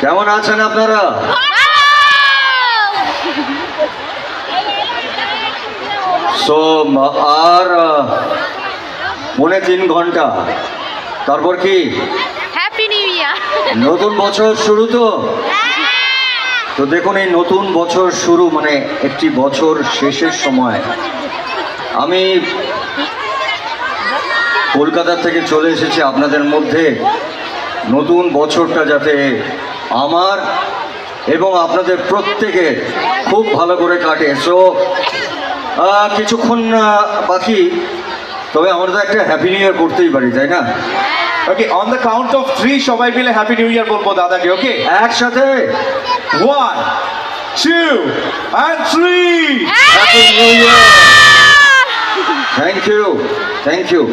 কেমন আছেন আপনারা? সো আর পৌনে 3 ঘন্টা, তারপর কি হ্যাপি নিউ ইয়ার। নতুন বছর শুরু। তো দেখুন, এই নতুন বছর শুরু মানে একটি বছর শেষের সময় আমি কলকাতা থেকে চলে এসেছি আপনাদের মধ্যে নতুন বছরটা যাতে আমার এবং আপনাদের প্রত্যেকের খুব ভালো করে কাটে। সো কিছুক্ষণ বাকি, তবে আমরা তো একটা হ্যাপি নিউ ইয়ার করতেই পারি, তাই না? ওকে, অন দ্য কাউন্ট অফ 3 সবাই মিলে হ্যাপি নিউ ইয়ার বলবো দাদাকে। ওকে, একসাথে 1 2 and 3। Happy new year. Thank you, thank you.